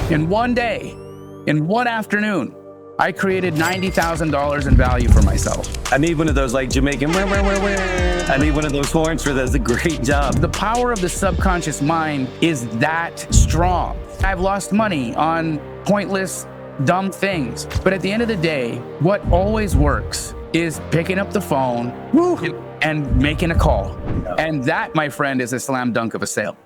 In one day, in one afternoon, I created $90,000 in value for myself. I need one of those like Jamaican, I need one of those horns for that's a great job. The power of the subconscious mind is that strong. I've lost money on pointless, dumb things. But at the end of the day, what always works is picking up the phone and making a call. And that, my friend, is a slam dunk of a sale.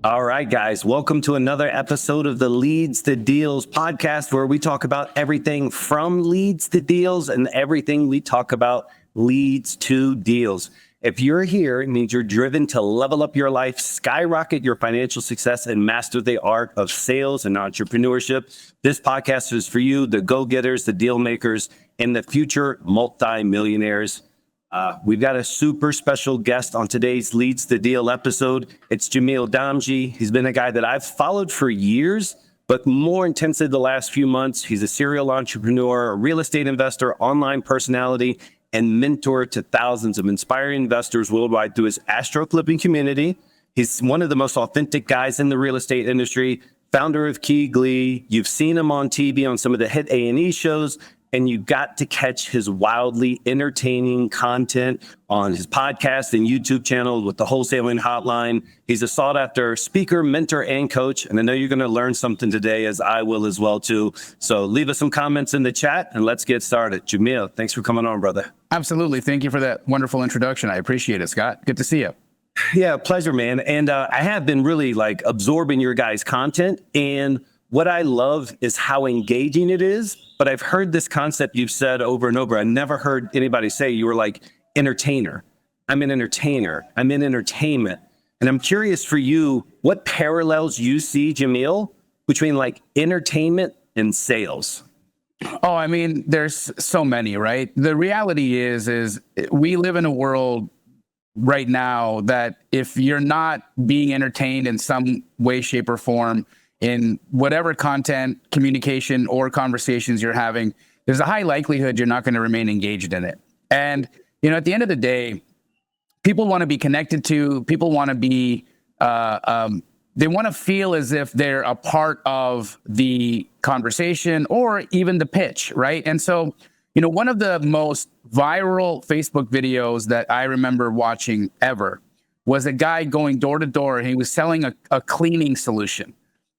All right, guys, welcome to another episode of the Leads to Deals podcast, where we talk about everything from leads to deals and everything we talk about leads to deals. If you're here, it means you're driven to level up your life, skyrocket your financial success, and master the art of sales and entrepreneurship. This podcast is for you, the go-getters, the deal makers, and the future multi-millionaires. We've got a super special guest on today's Leads to Deal episode. It's Jamil Damji. He's been a guy that I've followed for years, but more intensely the last few months. He's a serial entrepreneur, a real estate investor, online personality, and mentor to thousands of inspiring investors worldwide through his Astro Flipping community. He's one of the most authentic guys in the real estate industry, founder of KeyGlee. You've seen him on TV on some of the hit A&E shows, and you got to catch his wildly entertaining content on his podcast and YouTube channel with the Wholesaling Hotline. He's a sought after speaker, mentor, and coach. And I know you're going to learn something today, as I will as well, too. So leave us some comments in the chat and let's get started. Jamil, thanks for coming on, brother. Absolutely. Thank you for that wonderful introduction. I appreciate it, Scott. Good to see you. Yeah, pleasure, man. And I have been really absorbing your guys' content. And what I love is how engaging it is. But I've heard this concept you've said over and over. I never heard anybody say you were like entertainer. I'm an entertainer. I'm in entertainment. And I'm curious for you, what parallels you see, Jamil, between like entertainment and sales? Oh, I mean, there's so many, right? The reality is we live in a world right now that if you're not being entertained in some way, shape, or form, in whatever content, communication, or conversations you're having, there's a high likelihood you're not going to remain engaged in it. And, at the end of the day, people want to be connected to, people want to be, they want to feel as if they're a part of the conversation or even the pitch, right? And so, one of the most viral Facebook videos that I remember watching ever was a guy going door to door, and he was selling a cleaning solution.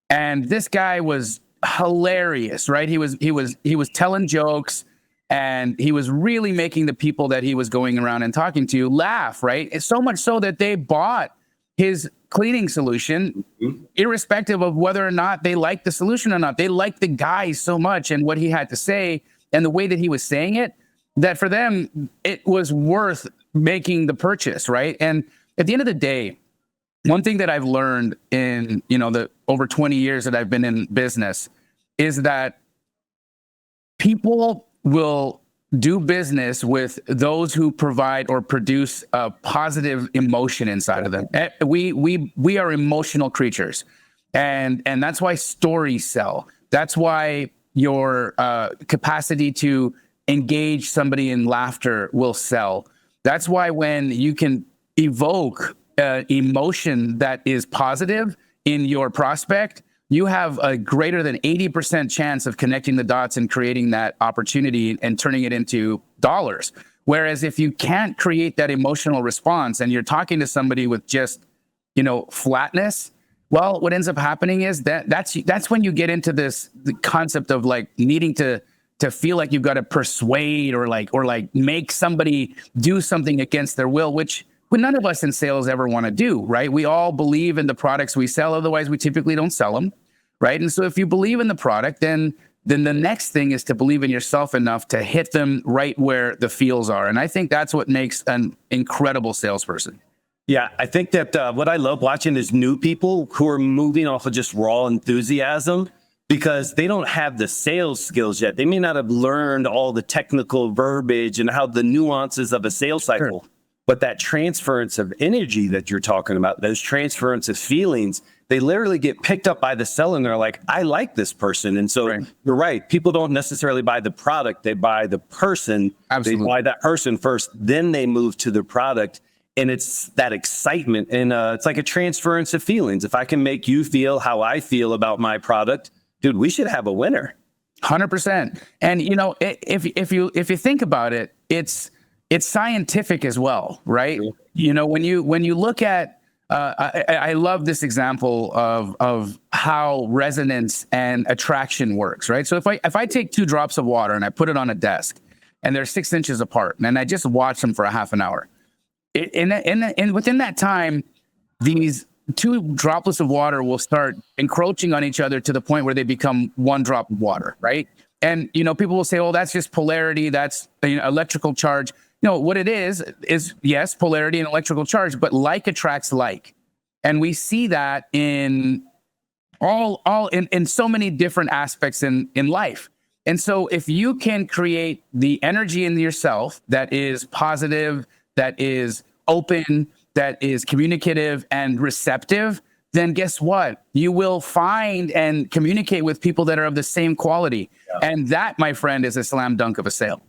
And this guy was hilarious, right? He was telling jokes, and he was really making the people that he was going around and talking to laugh, right? It's so much so that they bought his cleaning solution, irrespective of whether or not they liked the solution or not. They liked the guy so much and what he had to say and the way that he was saying it, that for them, it was worth making the purchase, right? And at the end of the day, one thing that I've learned in, the over 20 years that I've been in business is that people will do business with those who provide or produce a positive emotion inside of them. We are emotional creatures, and that's why stories sell. That's why your capacity to engage somebody in laughter will sell. That's why when you can evoke emotion that is positive in your prospect, you have a greater than 80% chance of connecting the dots and creating that opportunity and turning it into dollars. Whereas if you can't create that emotional response and you're talking to somebody with just, flatness, well, what ends up happening is that's when you get into the concept of like needing to feel like you've got to persuade or make somebody do something against their will, which none of us in sales ever want to do, right? We all believe in the products we sell. Otherwise, we typically don't sell them, right? And so if you believe in the product, then the next thing is to believe in yourself enough to hit them right where the feels are. And I think that's what makes an incredible salesperson. Yeah, I think that what I love watching is new people who are moving off of just raw enthusiasm because they don't have the sales skills yet. They may not have learned all the technical verbiage and how the nuances of a sales cycle. Sure. But that transference of energy that you're talking about, those transference of feelings, they literally get picked up by the seller and they're like, I like this person. And so You're right. People don't necessarily buy the product. They buy the person. Absolutely. They buy that person first, then they move to the product. And it's that excitement. And it's like a transference of feelings. If I can make you feel how I feel about my product, dude, we should have a winner. 100%. And if you think about it, it's scientific as well, right? Sure. When you look at I love this example of how resonance and attraction works, right? So if I take 2 drops of water and I put it on a desk and they're 6 inches apart and I just watch them for a half an hour, within that time, these 2 droplets of water will start encroaching on each other to the point where they become 1 drop of water, right? And people will say, "Oh, that's just polarity. That's electrical charge." What it is yes, polarity and electrical charge, but like attracts like, and we see that in in so many different aspects in life. And so, if you can create the energy in yourself that is positive, that is open, that is communicative and receptive, then guess what? You will find and communicate with people that are of the same quality. Yeah. And that, my friend, is a slam dunk of a sale.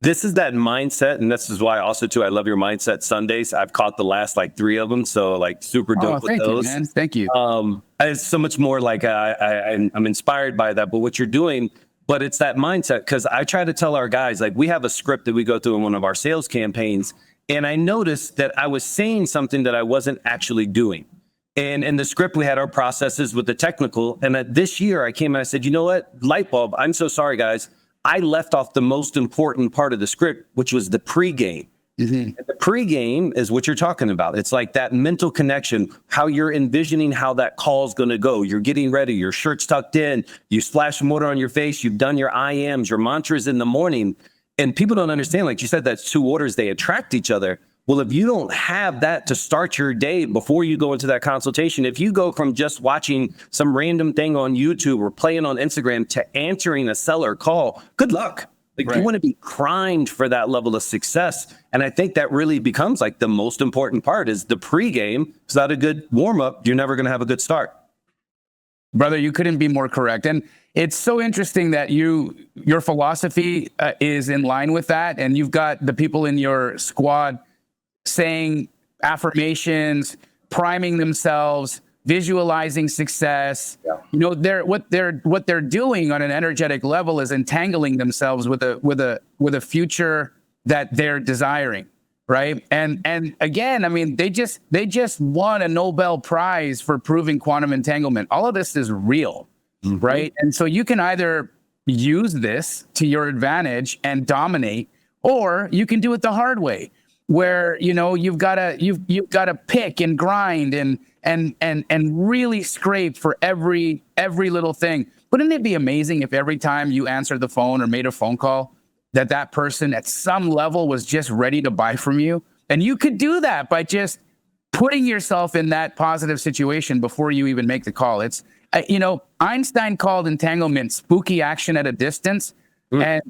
This is that mindset. And this is why also too, I love your mindset Sundays. I've caught the last 3 of them. So super dope with those. You, man. Thank you. It's so much more I'm inspired by that, but what you're doing, but it's that mindset. Cause I try to tell our guys, we have a script that we go through in one of our sales campaigns. And I noticed that I was saying something that I wasn't actually doing. And in the script, we had our processes with the technical. And this year I came and I said, you know what? Light bulb. I'm so sorry, guys. I left off the most important part of the script, which was the pregame. Mm-hmm. The pregame is what you're talking about. It's like that mental connection, how you're envisioning how that call's going to go. You're getting ready. Your shirt's tucked in. You splash water on your face. You've done your IMs, your mantras in the morning. And people don't understand, like you said, that's 2 orders, they attract each other. Well, if you don't have that to start your day before you go into that consultation, if you go from just watching some random thing on YouTube or playing on Instagram to answering a seller call, good luck. Right. You want to be primed for that level of success. And I think that really becomes the most important part is the pregame. Without a good warm up, you're never going to have a good start. Brother, you couldn't be more correct. And it's so interesting that your philosophy is in line with that. And you've got the people in your squad saying affirmations, priming themselves, visualizing success. Yeah. What they're doing on an energetic level is entangling themselves with a future that they're desiring. Right. And again, I mean, they just won a Nobel Prize for proving quantum entanglement. All of this is real. Mm-hmm. Right. And so you can either use this to your advantage and dominate, or you can do it the hard way, where, you've got to pick and grind and really scrape for every little thing. Wouldn't it be amazing if every time you answered the phone or made a phone call, that person at some level was just ready to buy from you? And you could do that by just putting yourself in that positive situation before you even make the call. It's, Einstein called entanglement spooky action at a distance. And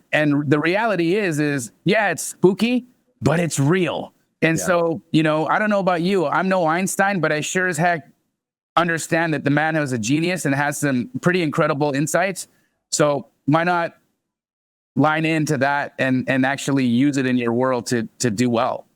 the reality is, yeah, it's spooky, but it's real. And so, I don't know about you. I'm no Einstein, but I sure as heck understand that the man was a genius and has some pretty incredible insights. So why not line into that and actually use it in your world to do well?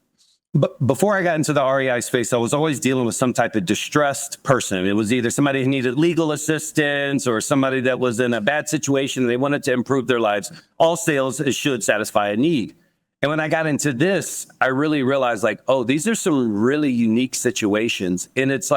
But before I got into the REI space, I was always dealing with some type of distressed person. It was either somebody who needed legal assistance or somebody that was in a bad situation and they wanted to improve their lives. All sales should satisfy a need. And when I got into this, I really realized these are some really unique situations. And it's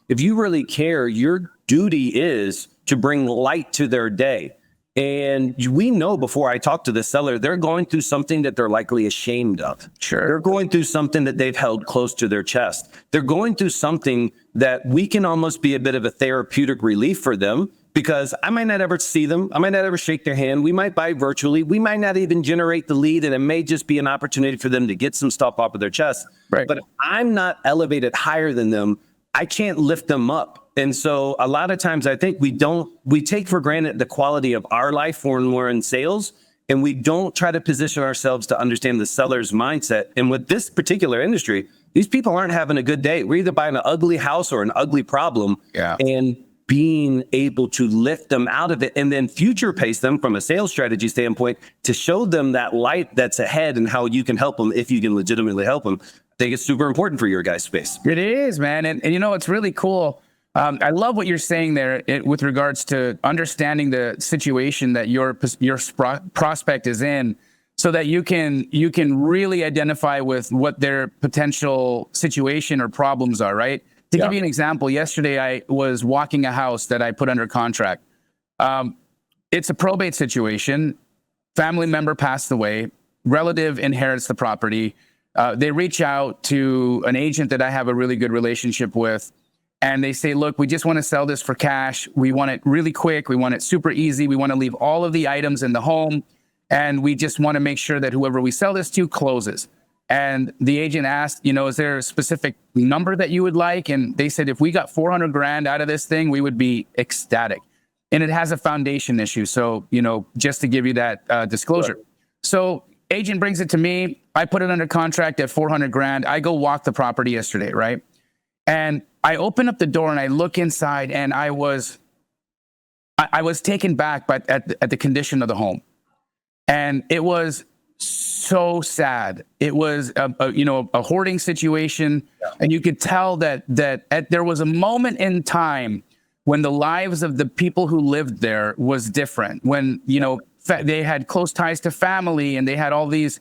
if you really care, your duty is to bring light to their day. And we know before I talk to the seller, they're going through something that they're likely ashamed of. Sure. They're going through something that they've held close to their chest. They're going through something that we can almost be a bit of a therapeutic relief for them, because I might not ever see them. I might not ever shake their hand. We might buy virtually. We might not even generate the lead, and it may just be an opportunity for them to get some stuff off of their chest. Right. But if I'm not elevated higher than them, I can't lift them up. And so a lot of times I think we take for granted the quality of our life when we're in sales, and we don't try to position ourselves to understand the seller's mindset. And with this particular industry, these people aren't having a good day. We're either buying an ugly house or an ugly problem. Yeah. And being able to lift them out of it and then future pace them from a sales strategy standpoint to show them that light that's ahead and how you can help them if you can legitimately help them. think it's super important for your guys' space. It is, man. And it's really cool. I love what you're saying there with regards to understanding the situation that your prospect is in, so that you can really identify with what their potential situation or problems are, right? To give you an example, yesterday I was walking a house that I put under contract. It's a probate situation. Family member passed away. Relative inherits the property. They reach out to an agent that I have a really good relationship with, and they say, look, we just want to sell this for cash. We want it really quick. We want it super easy. We want to leave all of the items in the home, and we just want to make sure that whoever we sell this to closes. And the agent asked, is there a specific number that you would like? And they said, if we got 400 grand out of this thing, we would be ecstatic. And it has a foundation issue. So, just to give you that disclosure. Right. So agent brings it to me. I put it under contract at 400 grand. I go walk the property yesterday, right? And I open up the door and I look inside, and I was taken back at the condition of the home. And it was so sad. It was a hoarding situation, and you could tell that there was a moment in time when the lives of the people who lived there was different. When they had close ties to family, and they had all these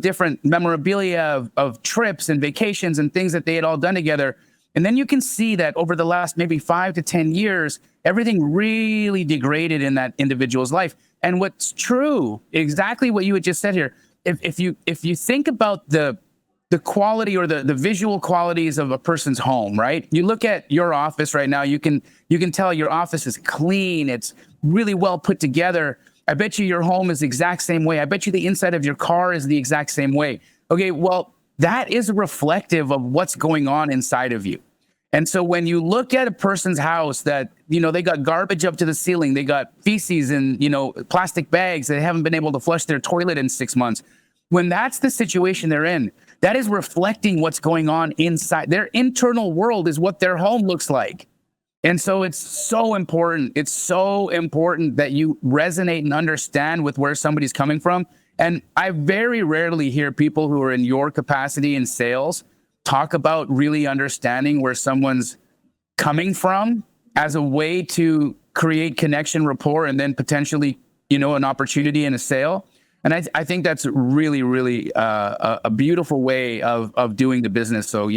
different memorabilia of trips and vacations and things that they had all done together. And then you can see that over the last maybe 5 to 10 years, everything really degraded in that individual's life. And what's true, exactly what you had just said here, if you think about the quality or the visual qualities of a person's home, right? You look at your office right now, you can tell your office is clean, it's really well put together. I bet you your home is the exact same way. I bet you the inside of your car is the exact same way. Okay, well, that is reflective of what's going on inside of you. And so when you look at a person's house that, they got garbage up to the ceiling, they got feces in, plastic bags, they haven't been able to flush their toilet in 6 months. When that's the situation they're in, that is reflecting what's going on inside. Their internal world is what their home looks like. And so it's so important. It's so important that you resonate and understand with where somebody's coming from. And I very rarely hear people who are in your capacity in sales talk about really understanding where someone's coming from as a way to create connection, rapport, and then potentially, an opportunity in a sale. And I think that's really, really a beautiful way of doing the business. So,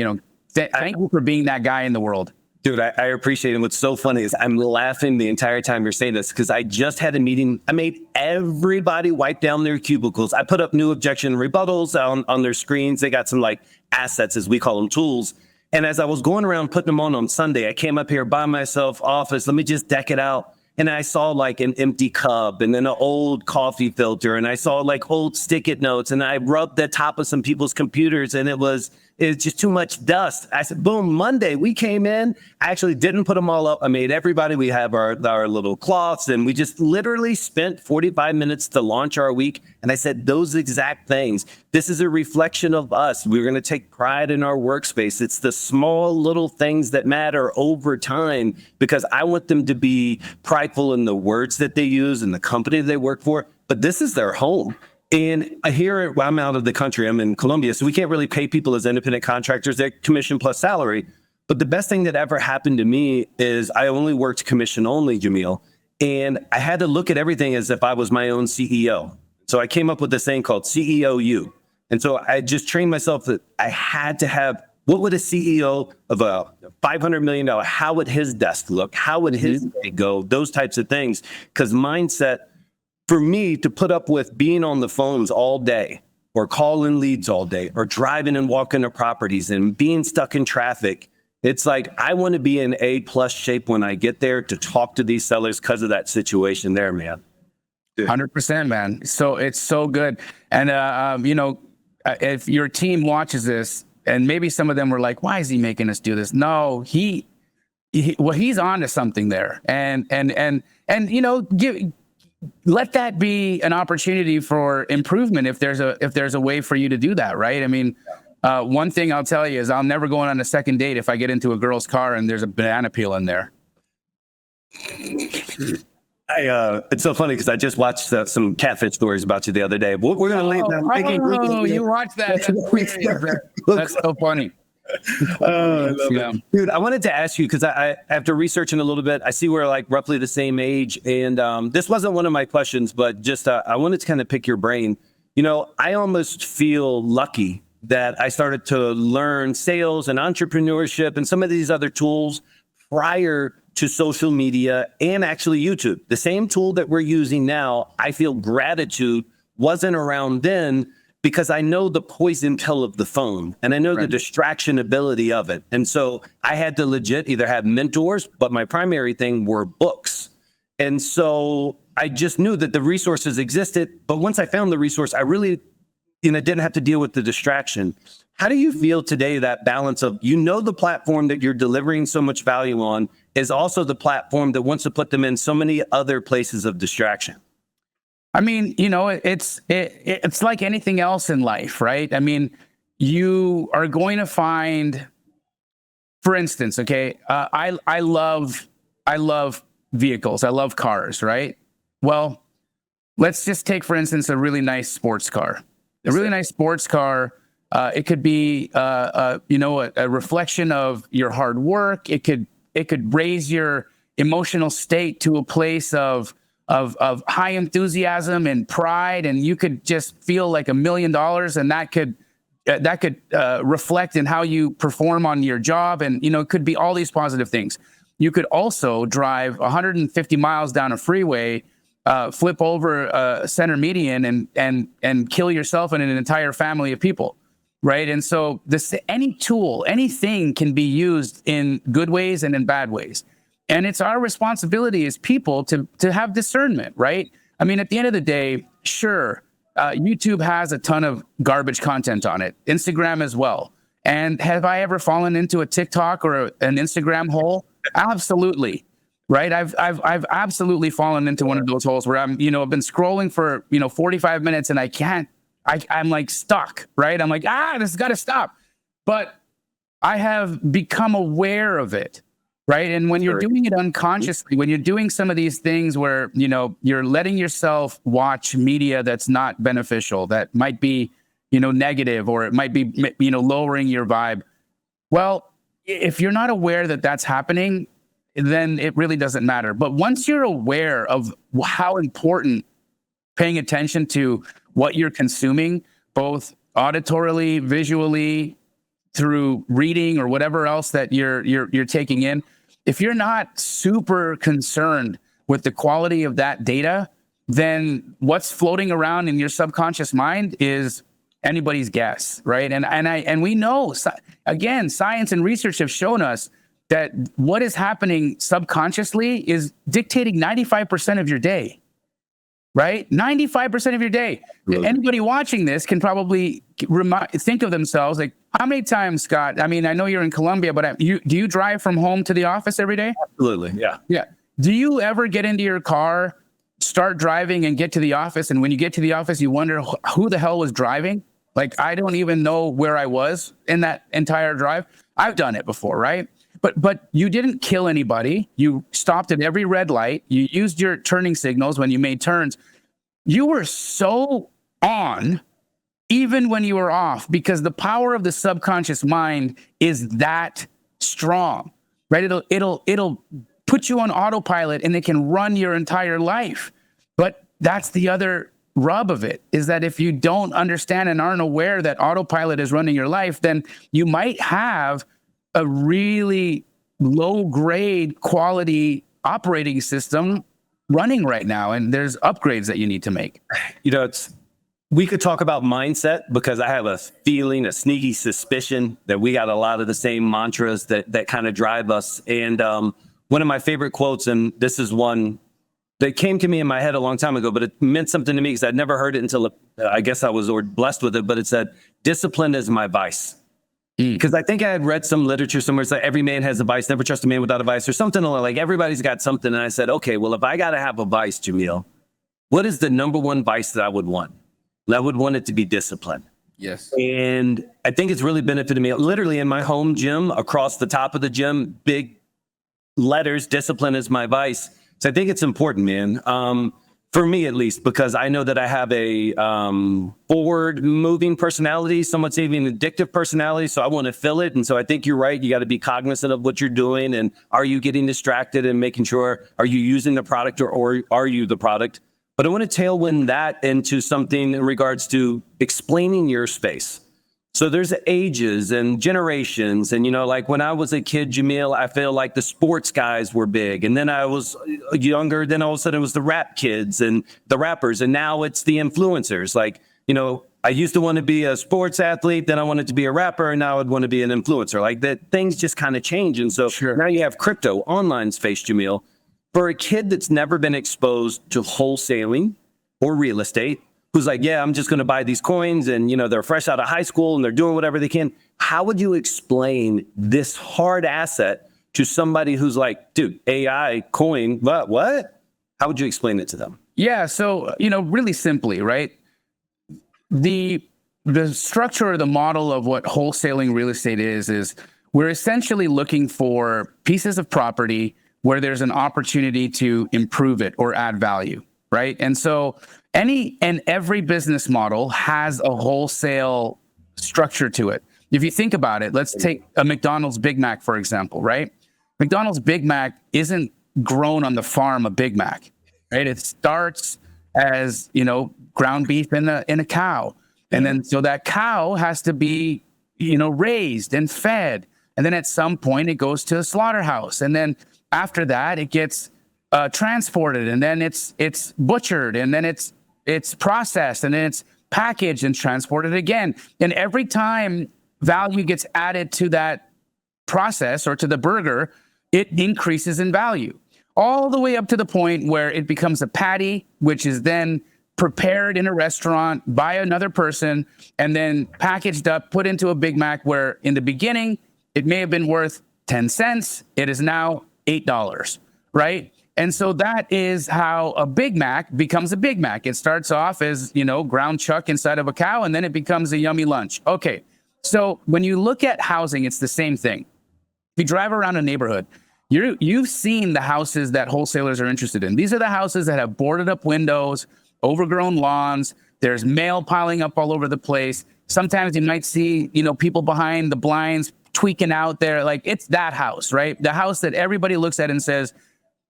thank you for being that guy in the world. Dude, I appreciate it. What's so funny is I'm laughing the entire time you're saying this, because I just had a meeting. I made everybody wipe down their cubicles. I put up new objection rebuttals on their screens. They got some assets, as we call them, tools. And as I was going around putting them on Sunday, I came up here by myself, office, let me just deck it out. And I saw an empty cup, and then an old coffee filter, and I saw old stick-it notes, and I rubbed the top of some people's computers, and it's just too much dust. I said, boom, Monday, we came in. I actually didn't put them all up. I made everybody, we have our little cloths, and we just literally spent 45 minutes to launch our week. And I said those exact things. This is a reflection of us. We're going to take pride in our workspace. It's the small little things that matter over time, because I want them to be prideful in the words that they use and the company they work for. But this is their home. And here, I'm out of the country, I'm in Colombia, so we can't really pay people as independent contractors. They're commission plus salary. But the best thing that ever happened to me is I only worked commission only, Jamil. And I had to look at everything as if I was my own CEO. So I came up with this thing called CEOU. And so I just trained myself that I had to have, what would a CEO of a $500 million, how would his desk look? How would his day go? Those types of things. Because mindset, for me to put up with being on the phones all day, or calling leads all day, or driving and walking to properties and being stuck in traffic, it's I want to be in A+ shape when I get there to talk to these sellers because of that situation there, man. 100%, man. So it's so good. And, if your team watches this, and maybe some of them were like, why is he making us do this? No, he's on to something there. And let that be an opportunity for improvement if there's a way for you to do that, right? I mean, one thing I'll tell you is I'll never go on a second date if I get into a girl's car and there's a banana peel in there. It's so funny because I just watched some catfish stories about you the other day. We're going to leave that. Oh, you watched that. That's so funny. I love it. Dude, I wanted to ask you because I after researching a little bit, I see we're like roughly the same age, and this wasn't one of my questions, but just I wanted to kind of pick your brain. You know, I almost feel lucky that I started to learn sales and entrepreneurship and some of these other tools prior to social media and actually YouTube. The same tool that we're using now, I feel gratitude wasn't around then, because I know the poison pill of the phone and I know the distraction ability of it. And so I had to legit either have mentors, but my primary thing were books. And so I just knew that the resources existed. But once I found the resource, I really, didn't have to deal with the distraction. How do you feel today, that balance of, the platform that you're delivering so much value on is also the platform that wants to put them in so many other places of distraction? I mean, it's like anything else in life, right? I mean, you are going to find, for instance, okay, I love vehicles. I love cars, right? Well, let's just take, for instance, a really nice sports car. A really nice sports car, it could be, a reflection of your hard work. It could raise your emotional state to a place of high enthusiasm and pride, and you could just feel like $1 million, and that could reflect in how you perform on your job, and it could be all these positive things. You could also drive 150 miles down a freeway, flip over a center median, and kill yourself and an entire family of people, right? And so any tool, anything can be used in good ways and in bad ways. And it's our responsibility as people to have discernment, right? I mean, at the end of the day, sure, YouTube has a ton of garbage content on it, Instagram as well. And have I ever fallen into a TikTok or an Instagram hole? Absolutely, right? I've absolutely fallen into one of those holes where I've been scrolling for 45 minutes and I'm like stuck, right? I'm like, this has got to stop. But I have become aware of it. Right. And when you're doing it unconsciously, when you're doing some of these things where, you're letting yourself watch media that's not beneficial, that might be, negative, or it might be, lowering your vibe. Well, if you're not aware that that's happening, then it really doesn't matter. But once you're aware of how important paying attention to what you're consuming, both auditorily, visually, through reading or whatever else that you're taking in, if you're not super concerned with the quality of that data, then what's floating around in your subconscious mind is anybody's guess, right? And we know, again, science and research have shown us that what is happening subconsciously is dictating 95% of your day, right? 95% of your day. Really? Anybody watching this can probably think of themselves like, how many times, Scott? I mean, I know you're in Colombia, but do you drive from home to the office every day? Absolutely, yeah. Yeah. Do you ever get into your car, start driving, and get to the office, and when you get to the office, you wonder who the hell was driving? Like, I don't even know where I was in that entire drive. I've done it before, right? But you didn't kill anybody. You stopped at every red light. You used your turning signals when you made turns. You were so on, even when you were off, because the power of the subconscious mind is that strong, right? It'll put you on autopilot and it can run your entire life. But that's the other rub of it, is that if you don't understand and aren't aware that autopilot is running your life, then you might have a really low grade quality operating system running right now. And there's upgrades that you need to make. We could talk about mindset, because I have a feeling, a sneaky suspicion that we got a lot of the same mantras that kind of drive us. And one of my favorite quotes, and this is one that came to me in my head a long time ago, but it meant something to me because I'd never heard it until I guess I was blessed with it. But it said, "Discipline is my vice." Because I think I had read some literature somewhere. It's like, every man has a vice, never trust a man without a vice, or something like everybody's got something. And I said, okay, well, if I got to have a vice, Jamil, what is the number one vice that I would want? And I would want it to be discipline. Yes. And I think it's really benefited me. Literally in my home gym, across the top of the gym, big letters, "Discipline is my vice." So I think it's important, man. For me, at least, because I know that I have a forward moving personality, somewhat even addictive personality. So I want to fill it. And so I think you're right. You got to be cognizant of what you're doing. And are you getting distracted and making sure, are you using the product or are you the product? But I want to tailwind that into something in regards to explaining your space. So there's ages and generations. And, like when I was a kid, Jamil, I feel like the sports guys were big. And then I was younger, then all of a sudden it was the rap kids and the rappers. And now it's the influencers. Like, I used to want to be a sports athlete, then I wanted to be a rapper, and now I'd want to be an influencer. Like that, things just kind of change. And so now you have crypto, online space, Jamil. For a kid that's never been exposed to wholesaling or real estate, who's like, yeah, I'm just going to buy these coins and, they're fresh out of high school and they're doing whatever they can. How would you explain this hard asset to somebody who's like, dude, AI, coin, what? How would you explain it to them? Yeah. So, really simply, right? The structure or the model of what wholesaling real estate is we're essentially looking for pieces of property where there's an opportunity to improve it or add value, right? And so any and every business model has a wholesale structure to it. If you think about it, let's take a McDonald's Big Mac, for example, right? McDonald's Big Mac isn't grown on the farm of Big Mac, right? It starts as, ground beef in a cow. And then so that cow has to be, raised and fed. And then at some point it goes to a slaughterhouse. And then after that, it gets transported, and then it's butchered, and then it's processed, and then it's packaged and transported again. And every time value gets added to that process or to the burger, it increases in value, all the way up to the point where it becomes a patty, which is then prepared in a restaurant by another person, and then packaged up, put into a Big Mac, where in the beginning, it may have been worth 10 cents. It is now $8, right? And so that is how a Big Mac becomes a Big Mac. It starts off as, ground chuck inside of a cow, and then it becomes a yummy lunch. Okay, so when you look at housing, it's the same thing. If you drive around a neighborhood, you've seen the houses that wholesalers are interested in. These are the houses that have boarded up windows, overgrown lawns. There's mail piling up all over the place. Sometimes you might see, people behind the blinds tweaking out there. Like, it's that house, right? The house that everybody looks at and says,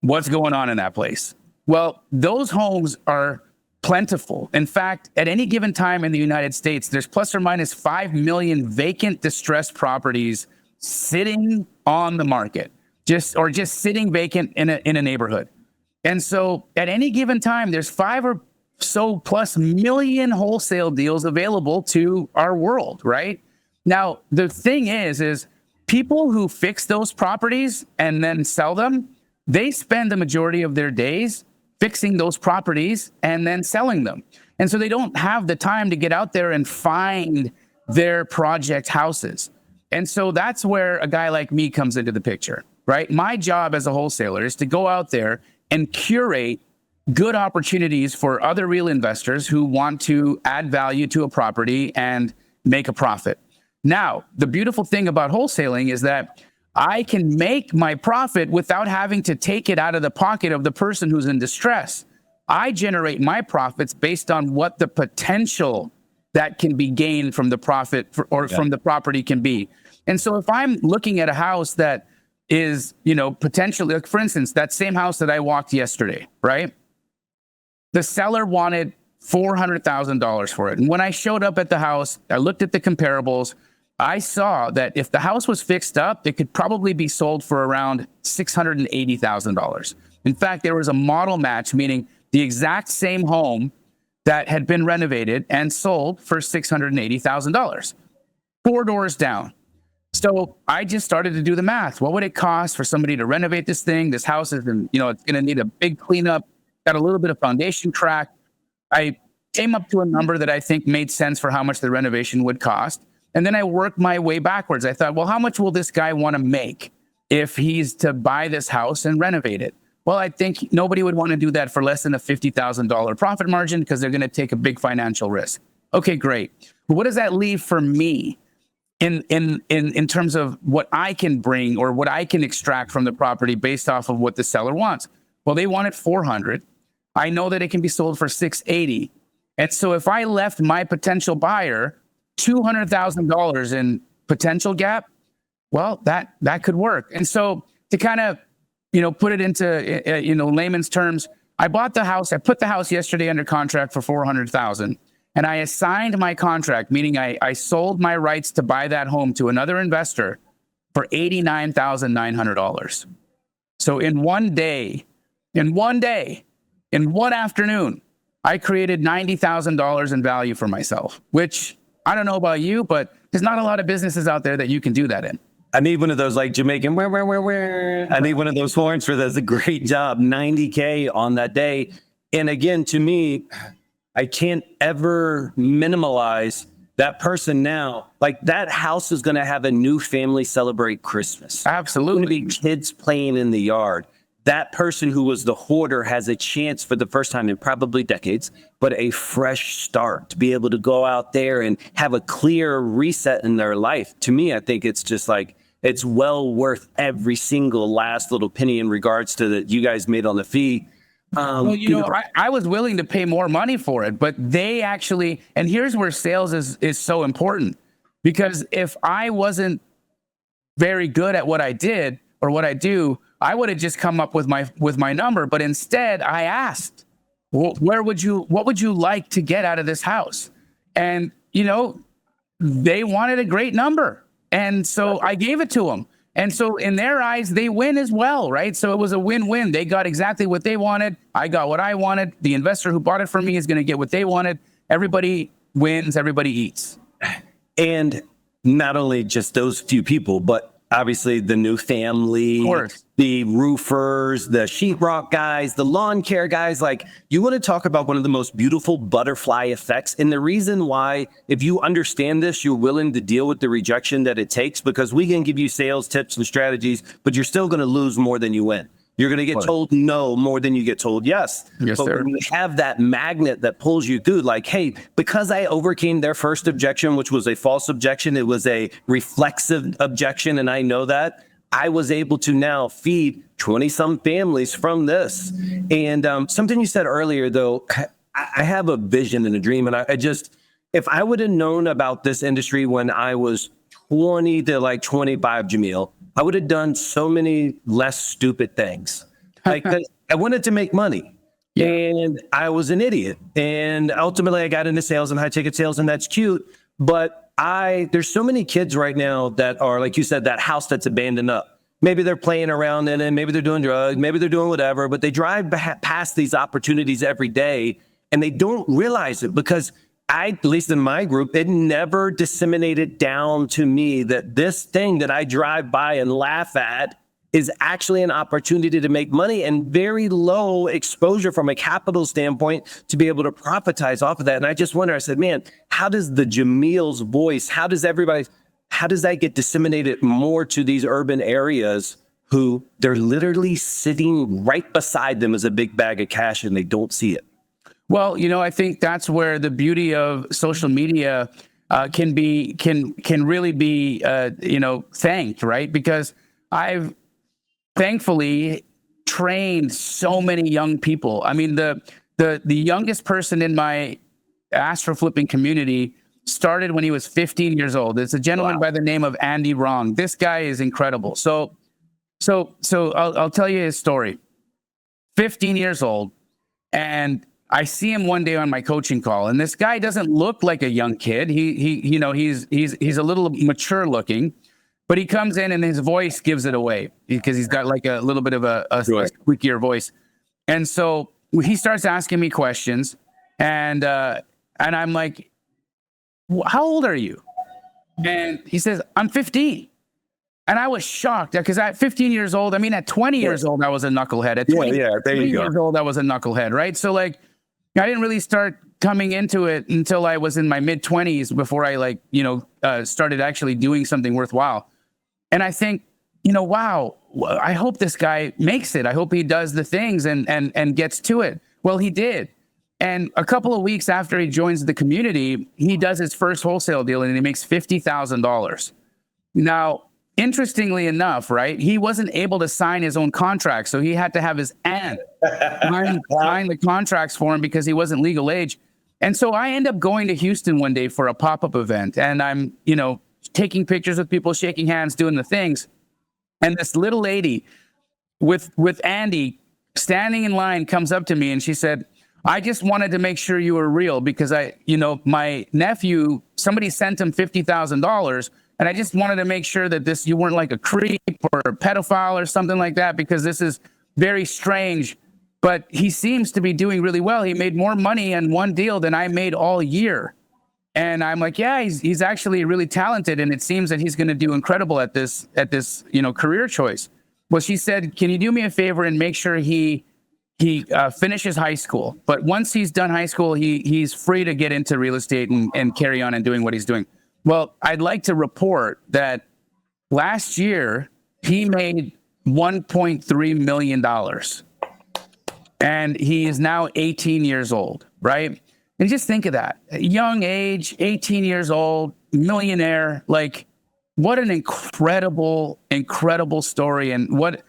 what's going on in that place? Well, those homes are plentiful. In fact, at any given time in the United States, there's plus or minus 5 million vacant, distressed properties sitting on the market, just sitting vacant in a neighborhood. And so at any given time, there's 5 or so plus million wholesale deals available to our world, right? Now, the thing is people who fix those properties and then sell them, they spend the majority of their days fixing those properties and then selling them. And so they don't have the time to get out there and find their project houses. And so that's where a guy like me comes into the picture, right? My job as a wholesaler is to go out there and curate good opportunities for other real investors who want to add value to a property and make a profit. Now, the beautiful thing about wholesaling is that I can make my profit without having to take it out of the pocket of the person who's in distress. I generate my profits based on what the potential that can be gained from the profit from the property can be. And so if I'm looking at a house that is, potentially, like for instance, that same house that I walked yesterday, right? The seller wanted $400,000 for it. And when I showed up at the house, I looked at the comparables. I saw that if the house was fixed up, it could probably be sold for around $680,000. In fact, there was a model match, meaning the exact same home that had been renovated and sold for $680,000, 4 doors down. So I just started to do the math. What would it cost for somebody to renovate this thing? This house is, it's going to need a big cleanup, got a little bit of foundation crack. I came up to a number that I think made sense for how much the renovation would cost. And then I worked my way backwards. I thought, well, how much will this guy want to make if he's to buy this house and renovate it? Well, I think nobody would want to do that for less than a $50,000 profit margin because they're going to take a big financial risk. Okay, great. But what does that leave for me in terms of what I can bring or what I can extract from the property based off of what the seller wants? Well, they wanted 400. I know that it can be sold for 680. And so if I left my potential buyer $200,000 in potential gap, well, that could work. And so to kind of, put it into, layman's terms, I bought the house. I put the house yesterday under contract for 400,000. And I assigned my contract, meaning I sold my rights to buy that home to another investor for $89,900. So in one afternoon, I created $90,000 in value for myself, which I don't know about you, but there's not a lot of businesses out there that you can do that in. I need one of those like Jamaican, where. I need one of those horns for does a great job. 90K on that day. And again, to me, I can't ever minimalize that person now. Like that house is going to have a new family celebrate Christmas. Absolutely. There's going to be kids playing in the yard. That person who was the hoarder has a chance for the first time in probably decades, but a fresh start to be able to go out there and have a clear reset in their life. To me, I think it's just like, it's well worth every single last little penny in regards to that you guys made on the fee. Well, I was willing to pay more money for it, but they actually, and here's where sales is so important, because if I wasn't very good at what I did or what I do, I would have just come up with my number. But instead I asked, what would you like to get out of this house? And, they wanted a great number. And so I gave it to them. And so in their eyes, they win as well, right? So it was a win-win. They got exactly what they wanted. I got what I wanted. The investor who bought it from me is going to get what they wanted. Everybody wins. Everybody eats. And not only just those few people, but obviously the new family, the roofers, the sheetrock guys, the lawn care guys. Like, you want to talk about one of the most beautiful butterfly effects. And the reason why, if you understand this, you're willing to deal with the rejection that it takes, because we can give you sales tips and strategies, but you're still going to lose more than you win. You're going to get told no more than you get told yes. Yes, but sir. when you have that magnet that pulls you through, like, hey, because I overcame their first objection, which was a false objection, it was a reflexive objection, and I know that, I was able to now feed 20-some families from this. And something you said earlier, though, I have a vision and a dream, and I just, if I would have known about this industry when I was 20 to like 25, Jamil, I would have done so many less stupid things. Like, I wanted to make money, and I was an idiot. And ultimately I got into sales and high ticket sales, and that's cute. But there's so many kids right now that are, like you said, that house that's abandoned up. Maybe they're playing around in it. Maybe they're doing drugs. Maybe they're doing whatever, but they drive past these opportunities every day, and they don't realize it, because at least in my group, it never disseminated down to me that this thing that I drive by and laugh at is actually an opportunity to make money, and very low exposure from a capital standpoint to be able to profitize off of that. And I just wonder, I said, man, how does the Jamil's voice, how does that get disseminated more to these urban areas who they're literally sitting right beside them as a big bag of cash and they don't see it? Well, I think that's where the beauty of social media can really be, thanked, right? Because I've thankfully trained so many young people. I mean, the youngest person in my astro flipping community started when he was 15 years old. It's a gentleman by the name of Andy Wrong. This guy is incredible. So I'll tell you his story. 15 years old, and I see him one day on my coaching call, and this guy doesn't look like a young kid. He's a little mature looking, but he comes in and his voice gives it away, because he's got like a little bit of a squeakier voice. And so he starts asking me questions, and I'm like, how old are you? And he says, I'm 15. And I was shocked, because at 15 years old, at 20 years old, I was a knucklehead. At 20 years old, I was a knucklehead, right? So like, I didn't really start coming into it until I was in my mid 20s before I started actually doing something worthwhile. And I think, wow, I hope this guy makes it. I hope he does the things and gets to it. Well, he did. And a couple of weeks after he joins the community, he does his first wholesale deal and he makes $50,000. Now, interestingly enough, right, he wasn't able to sign his own contract. So he had to have his aunt sign the contracts for him because he wasn't legal age. And so I end up going to Houston one day for a pop-up event. And I'm, taking pictures with people, shaking hands, doing the things. And this little lady with Andy standing in line comes up to me and she said, I just wanted to make sure you were real because my nephew, somebody sent him $50,000. And I just wanted to make sure that you weren't like a creep or a pedophile or something like that, because this is very strange. But he seems to be doing really well. He made more money in one deal than I made all year. And I'm like, yeah, he's actually really talented. And it seems that he's going to do incredible at this, career choice. Well, she said, can you do me a favor and make sure he finishes high school? But once he's done high school, he's free to get into real estate and carry on and doing what he's doing. Well, I'd like to report that last year he made $1.3 million. And he is now 18 years old, right? And just think of that. Young age, 18 years old, millionaire. Like, what an incredible, incredible story. And what,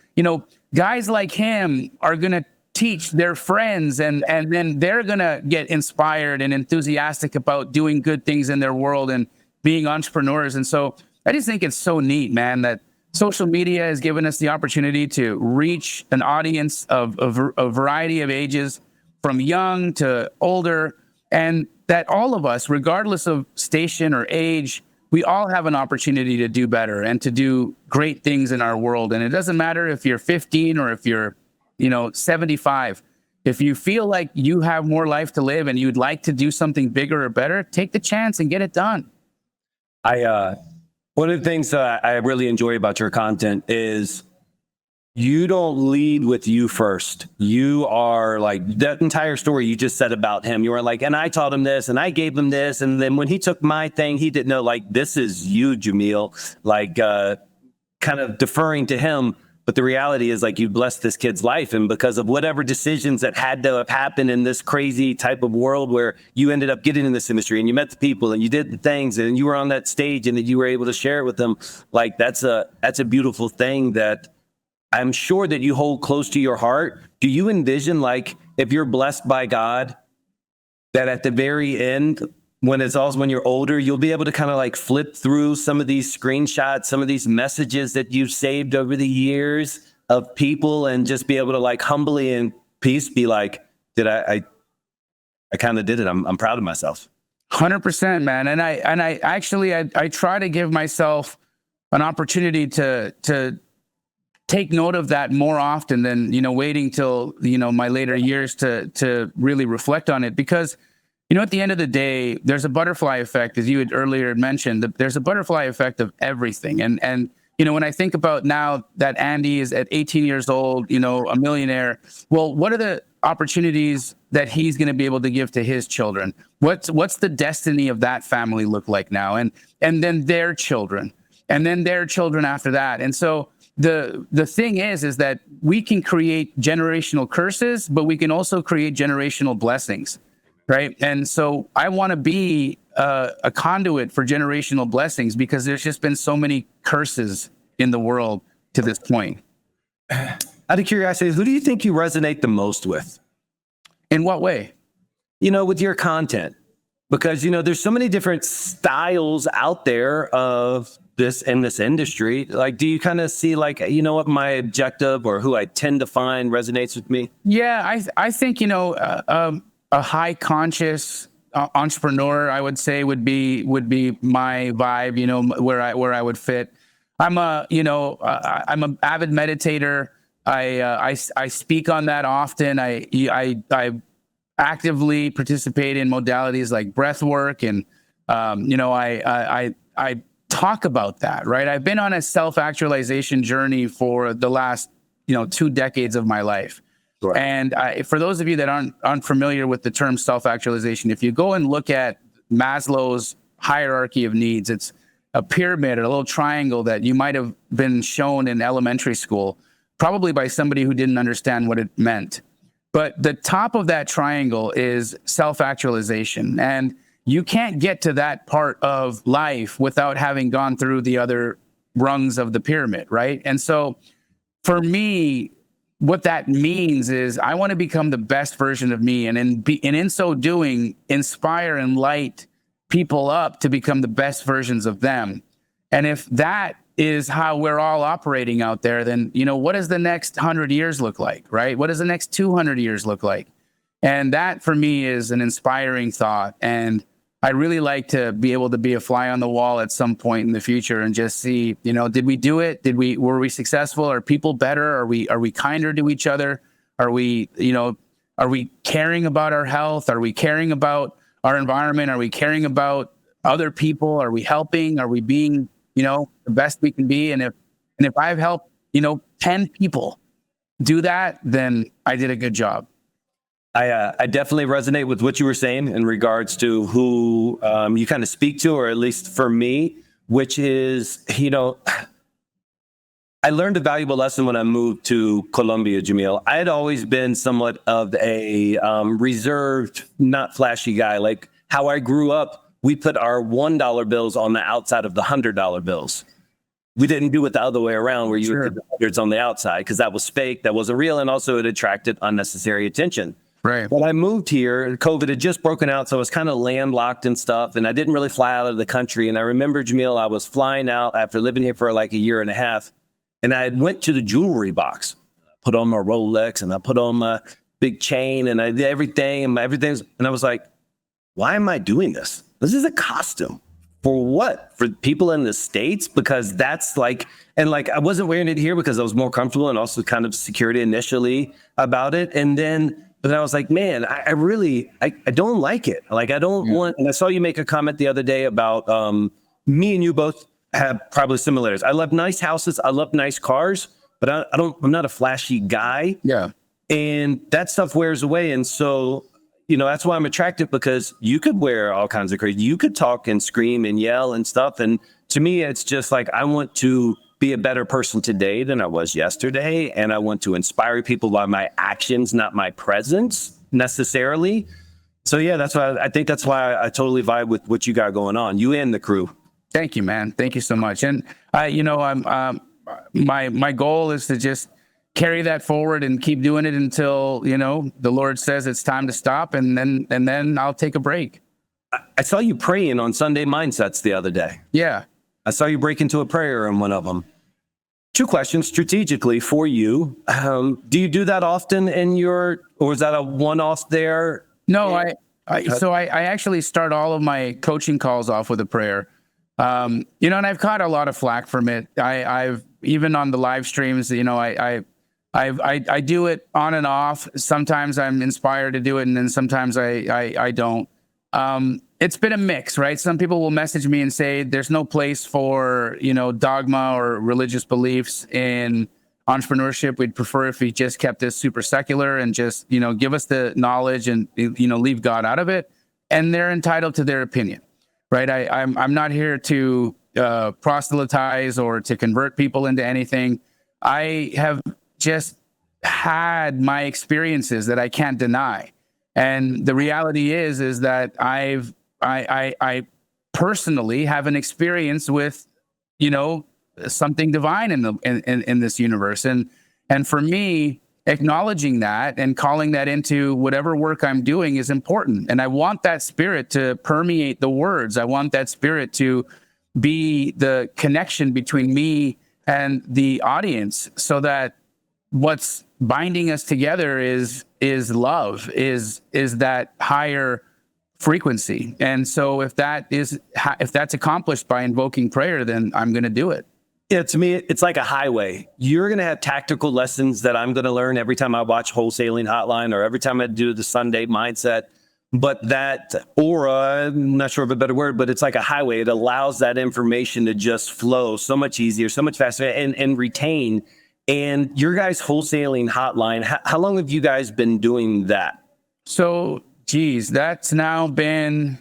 guys like him are going to teach their friends, and then they're going to get inspired and enthusiastic about doing good things in their world and being entrepreneurs. And so I just think it's so neat, man, that social media has given us the opportunity to reach an audience of a variety of ages, from young to older, and that all of us, regardless of station or age, we all have an opportunity to do better and to do great things in our world. And it doesn't matter if you're 15 or if you're, 75. If you feel like you have more life to live and you'd like to do something bigger or better, take the chance and get it done. One of the things that I really enjoy about your content is you don't lead with you first. You are like, that entire story you just said about him. You were like, and I taught him this and I gave him this. And then when he took my thing, he didn't know, like, this is you, Jamil, like kind of deferring to him. But the reality is, like, you blessed this kid's life. And because of whatever decisions that had to have happened in this crazy type of world where you ended up getting in this industry and you met the people and you did the things and you were on that stage and that you were able to share it with them, like, that's a beautiful thing that I'm sure that you hold close to your heart. Do you envision, like, if you're blessed by God, that at the very end, when you're older, you'll be able to kind of like flip through some of these screenshots, some of these messages that you've saved over the years of people, and just be able to, like, humbly and peace be like, I kind of did it. I'm proud of myself. 100%, man. And I actually try to give myself an opportunity to take note of that more often than, waiting till, my later years to really reflect on it. Because, at the end of the day, there's a butterfly effect, as you had earlier mentioned. There's a butterfly effect of everything. And when I think about now that Andy is at 18 years old, a millionaire, well, what are the opportunities that he's going to be able to give to his children? What's the destiny of that family look like now? And then their children, and then their children after that. And so the thing is that we can create generational curses, but we can also create generational blessings. Right. And so I want to be a conduit for generational blessings, because there's just been so many curses in the world to this point. Out of curiosity, who do you think you resonate the most with? In what way? With your content, because, there's so many different styles out there of this in this industry. Like, do you kind of see, like, what my objective or who I tend to find resonates with me? Yeah, I think, a high conscious entrepreneur, I would say, would be my vibe, where I would fit. I'm I'm an avid meditator. I speak on that often. I actively participate in modalities like breath work, and I talk about that, right? I've been on a self-actualization journey for the last 2 decades of my life. Sure. And for those of you that aren't familiar with the term self-actualization, if you go and look at Maslow's hierarchy of needs, it's a pyramid, or a little triangle that you might have been shown in elementary school, probably by somebody who didn't understand what it meant. But the top of that triangle is self-actualization. And you can't get to that part of life without having gone through the other rungs of the pyramid, right? And so for me, what that means is I want to become the best version of me, and in so doing, inspire and light people up to become the best versions of them. And if that is how we're all operating out there, then, what does the next 100 years look like, right? What does the next 200 years look like? And that for me is an inspiring thought. And I really like to be able to be a fly on the wall at some point in the future and just see, did we do it? Were we successful? Are people better? Are we kinder to each other? Are we caring about our health? Are we caring about our environment? Are we caring about other people? Are we helping? Are we being, the best we can be? And if I've helped, 10 people do that, then I did a good job. I definitely resonate with what you were saying in regards to who you kind of speak to, or at least for me, which is, I learned a valuable lesson when I moved to Colombia, Jamil. I had always been somewhat of a reserved, not flashy guy. Like how I grew up, we put our $1 bills on the outside of the $100 bills. We didn't do it the other way around, where you would put the hundreds on the outside, because that was fake, that wasn't real, and also it attracted unnecessary attention. Right. When I moved here, COVID had just broken out, so I was kind of landlocked and stuff, and I didn't really fly out of the country. And I remember, Jamil, I was flying out after living here for like a year and a half, and I went to the jewelry box, put on my Rolex, and I put on my big chain, and I did everything, and I was like, why am I doing this? This is a costume. For what? For people in the States? Because that's like, and like, I wasn't wearing it here because I was more comfortable, and also kind of security initially about it. And then I was like, man, I really don't like it. Like, I don't want, and I saw you make a comment the other day about me and you both have probably similarities. I love nice houses. I love nice cars, but I'm not a flashy guy. Yeah. And that stuff wears away. And so, that's why I'm attracted, because you could wear all kinds of crazy, you could talk and scream and yell and stuff. And to me, it's just like, I want to be a better person today than I was yesterday. And I want to inspire people by my actions, not my presence necessarily. So yeah, I think that's why I totally vibe with what you got going on, you and the crew. Thank you, man. Thank you so much. And my goal is to just carry that forward and keep doing it until, the Lord says it's time to stop. And then I'll take a break. I saw you praying on Sunday Mindsets the other day. Yeah. I saw you break into a prayer in one of them. 2 questions strategically for you. Do you do that often or is that a one-off there? No, I actually start all of my coaching calls off with a prayer. And I've caught a lot of flack from it. I've even on the live streams, I do it on and off. Sometimes I'm inspired to do it, and then sometimes I don't. It's been a mix, right? Some people will message me and say there's no place for, dogma or religious beliefs in entrepreneurship. We'd prefer if we just kept this super secular and just, give us the knowledge and, leave God out of it. And they're entitled to their opinion, right? I'm not here to proselytize or to convert people into anything. I have just had my experiences that I can't deny. And the reality is that I personally have an experience with, something divine in this universe. And for me, acknowledging that and calling that into whatever work I'm doing is important. And I want that spirit to permeate the words. I want that spirit to be the connection between me and the audience, so that what's binding us together is love, is that higher frequency. And so if that's accomplished by invoking prayer, then I'm going to do it. Yeah, to me, it's like a highway. You're going to have tactical lessons that I'm going to learn every time I watch Wholesaling Hotline, or every time I do the Sunday Mindset. But that aura, I'm not sure of a better word, but it's like a highway. It allows that information to just flow so much easier, so much faster, and retain. And your guys' Wholesaling Hotline, how long have you guys been doing that? So, that's now been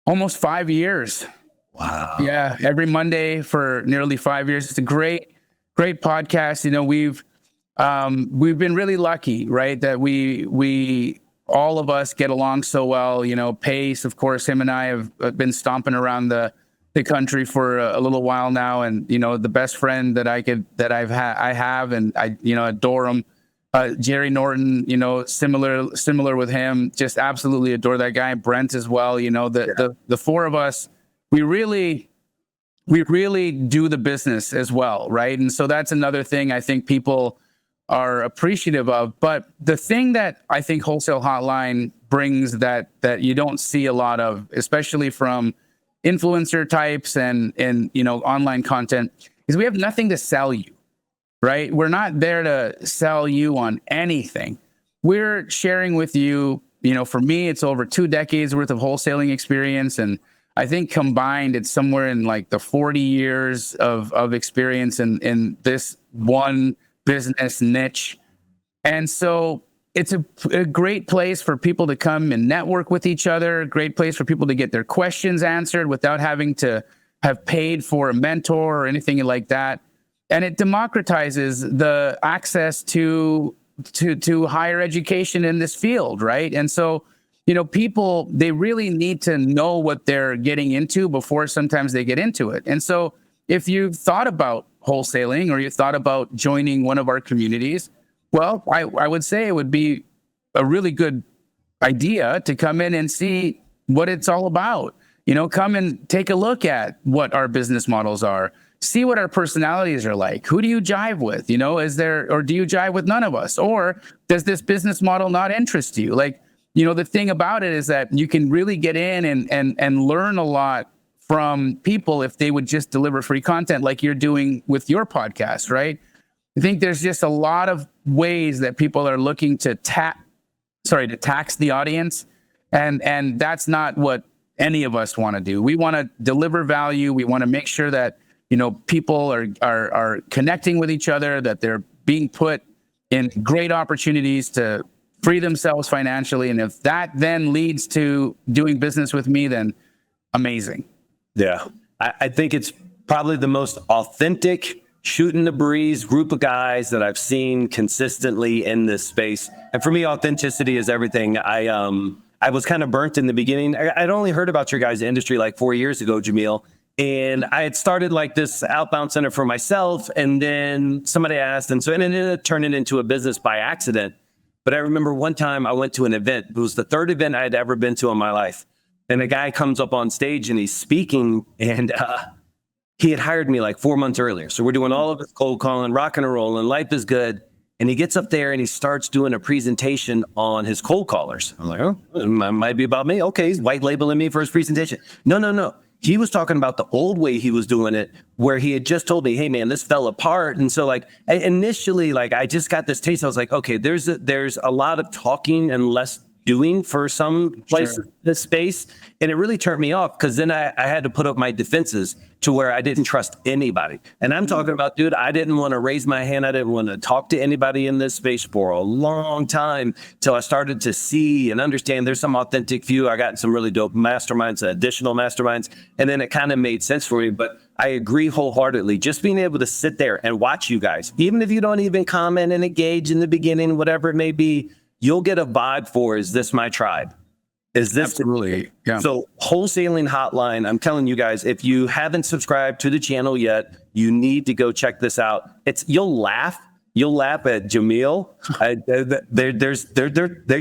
almost 5 years. Wow. Yeah, every Monday for nearly 5 years. It's a great podcast. We've been really lucky, right? That we all of us get along so well. Pace, of course, him and I have been stomping around the the country for a little while now, and the best friend that I have, and I adore him. Jerry Norton, similar with him, just absolutely adore that guy. Brent as well. The four of us, we really do the business as well, right? And so that's another thing I think people are appreciative of. But the thing that I think Wholesale Hotline brings that you don't see a lot of, especially from influencer types and online content, is we have nothing to sell you, right? We're not there to sell you on anything. We're sharing with you, for me, it's over 2 decades worth of wholesaling experience. And I think combined, it's somewhere in like the 40 years of experience in this one business niche. And so it's a great place for people to come and network with each other, a great place for people to get their questions answered without having to have paid for a mentor or anything like that. And it democratizes the access to higher education in this field, right? And so, people, they really need to know what they're getting into before sometimes they get into it. And so if you've thought about wholesaling or you thought about joining one of our communities, well, I would say it would be a really good idea to come in and see what it's all about. Come and take a look at what our business models are. See what our personalities are like. Who do you jive with? Or do you jive with none of us? Or does this business model not interest you? The thing about it is that you can really get in and learn a lot from people if they would just deliver free content like you're doing with your podcast, right? I think there's just a lot of ways that people are looking to tax the audience. And that's not what any of us want to do. We want to deliver value. We want to make sure that, people are connecting with each other, that they're being put in great opportunities to free themselves financially. And if that then leads to doing business with me, then amazing. Yeah. I think it's probably the most authentic, shooting the breeze group of guys that I've seen consistently in this space. And for me, authenticity is everything. I was kind of burnt in the beginning. I'd only heard about your guys' industry like 4 years ago, Jamil. And I had started like this outbound center for myself. And then somebody asked, and it ended up turning into a business by accident. But I remember one time I went to an event. It was the third event I had ever been to in my life. And a guy comes up on stage and he's speaking, and he had hired me like 4 months earlier. So we're doing all of this cold calling, rock and roll, and life is good. And he gets up there and he starts doing a presentation on his cold callers. I'm like, oh, it might be about me. Okay, he's white labeling me for his presentation. No. He was talking about the old way he was doing it, where he had just told me, hey, man, this fell apart. And so initially, I just got this taste. I was like, okay, there's a lot of talking and less doing for some place in this space. And it really turned me off, because then I had to put up my defenses to where I didn't trust anybody. And I'm talking about, dude, I didn't want to raise my hand. I didn't want to talk to anybody in this space for a long time, till I started to see and understand there's some authentic few. I got some really dope masterminds, additional masterminds. And then it kind of made sense for me. But I agree wholeheartedly. Just being able to sit there and watch you guys, even if you don't even comment and engage in the beginning, whatever it may be, you'll get a vibe for, is this my tribe? Is this absolutely? Yeah. So Wholesaling Hotline, I'm telling you guys, if you haven't subscribed to the channel yet, you need to go check this out. You'll laugh at Jamil.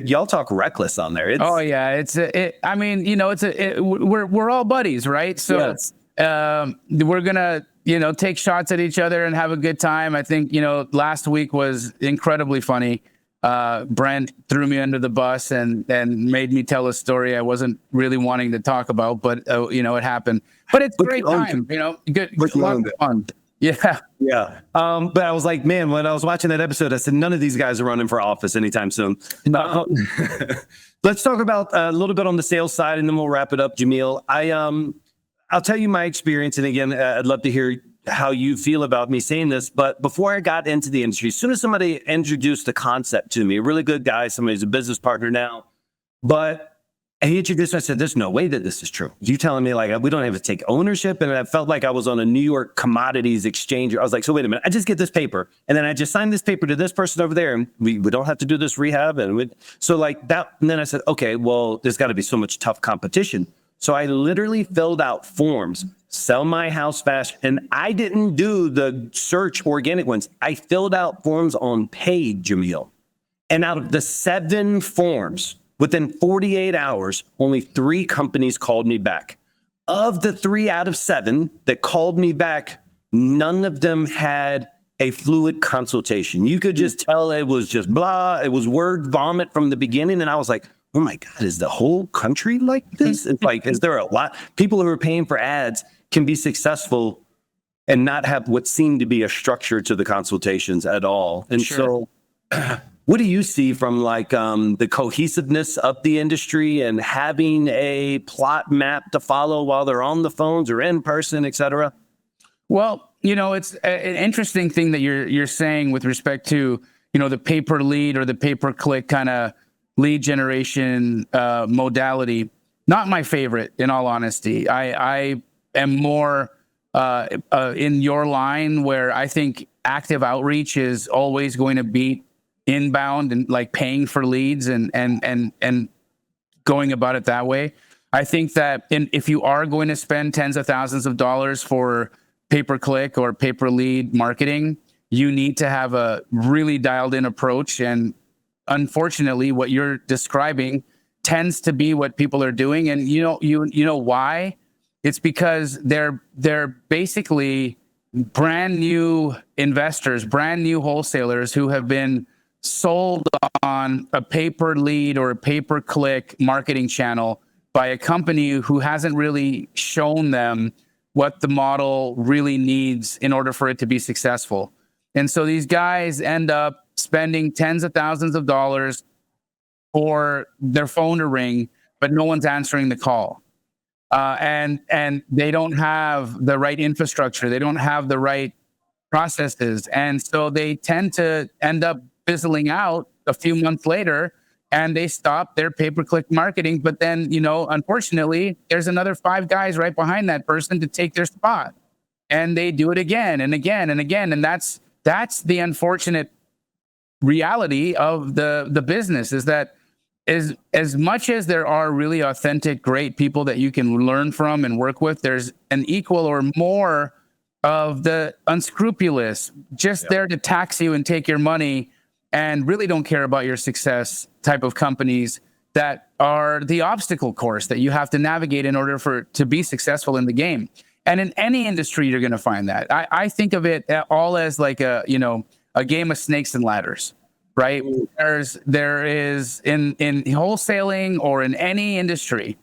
Y'all talk reckless on there. We're all buddies, right? So yes. We're gonna take shots at each other and have a good time. I think last week was incredibly funny. Brent threw me under the bus and made me tell a story I wasn't really wanting to talk about, but it happened. But it's a great time, good fun. Yeah. Yeah. But I was like, man, when I was watching that episode, I said, none of these guys are running for office anytime soon. Let's talk about a little bit on the sales side, and then we'll wrap it up, Jamil. I'll tell you my experience. And again, I'd love to hear how you feel about me saying this, but before I got into the industry, as soon as somebody introduced the concept to me, a really good guy, somebody's a business partner now, but he introduced me, I said, there's no way that this is true. You telling me we don't have to take ownership? And I felt like I was on a New York commodities exchange. I was like, so wait a minute, I just get this paper, and then I just sign this paper to this person over there, and we don't have to do this rehab. And then I said, okay, well, there's got to be so much tough competition. So I literally filled out forms sell my house fast. And I didn't do the search organic ones. I filled out forms on paid, Jamil. And out of the 7 forms, within 48 hours, only 3 companies called me back. Of the 3 out of 7 that called me back, none of them had a fluid consultation. You could just tell it was just blah. It was word vomit from the beginning. And I was like, oh my God, is the whole country like this? It's like, is there a lot? People who are paying for ads can be successful and not have what seemed to be a structure to the consultations at all. And so what do you see from like the cohesiveness of the industry and having a plot map to follow while they're on the phones or in person, et cetera? Well, it's an interesting thing that you're saying with respect to, the pay per lead or the pay per click kind of lead generation modality. Not my favorite, in all honesty. I am more in your line where I think active outreach is always going to beat inbound and like paying for leads and going about it that way. I think that if you are going to spend tens of thousands of dollars for pay-per-click or pay-per-lead marketing, you need to have a really dialed in approach. And unfortunately, what you're describing tends to be what people are doing. And you know why? It's because they're basically brand new investors, brand new wholesalers who have been sold on a pay-per-lead or a pay-per-click marketing channel by a company who hasn't really shown them what the model really needs in order for it to be successful. And so these guys end up spending tens of thousands of dollars for their phone to ring, but no one's answering the call. And they don't have the right infrastructure. They don't have the right processes. And so they tend to end up fizzling out a few months later, and they stop their pay-per-click marketing. But then, unfortunately, there's another 5 guys right behind that person to take their spot. And they do it again and again and again. And that's the unfortunate reality of the business, is that as much as there are really authentic, great people that you can learn from and work with, there's an equal or more of the unscrupulous, just there to tax you and take your money and really don't care about your success type of companies that are the obstacle course that you have to navigate in order to be successful in the game. And in any industry, you're going to find that. I think of it all as like a game of snakes and ladders, right? There is in wholesaling or in any industry,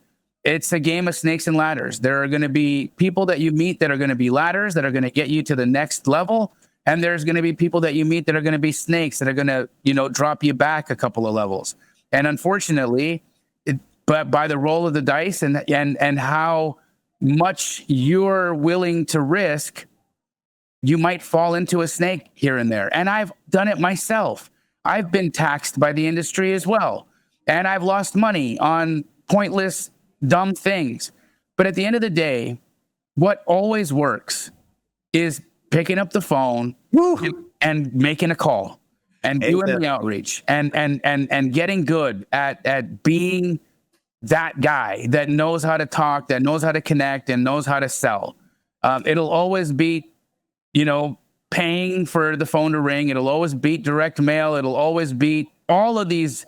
it's a game of snakes and ladders. There are going to be people that you meet that are going to be ladders that are going to get you to the next level. And there's going to be people that you meet that are going to be snakes that are going to, drop you back a couple of levels. And unfortunately, but by the roll of the dice and how much you're willing to risk, you might fall into a snake here and there. And I've done it myself. I've been taxed by the industry as well. And I've lost money on pointless, dumb things. But at the end of the day, what always works is picking up the phone and making a call and doing the outreach and getting good at being that guy that knows how to talk, that knows how to connect, and knows how to sell. It'll always beat, paying for the phone to ring. It'll always beat direct mail. It'll always beat all of these,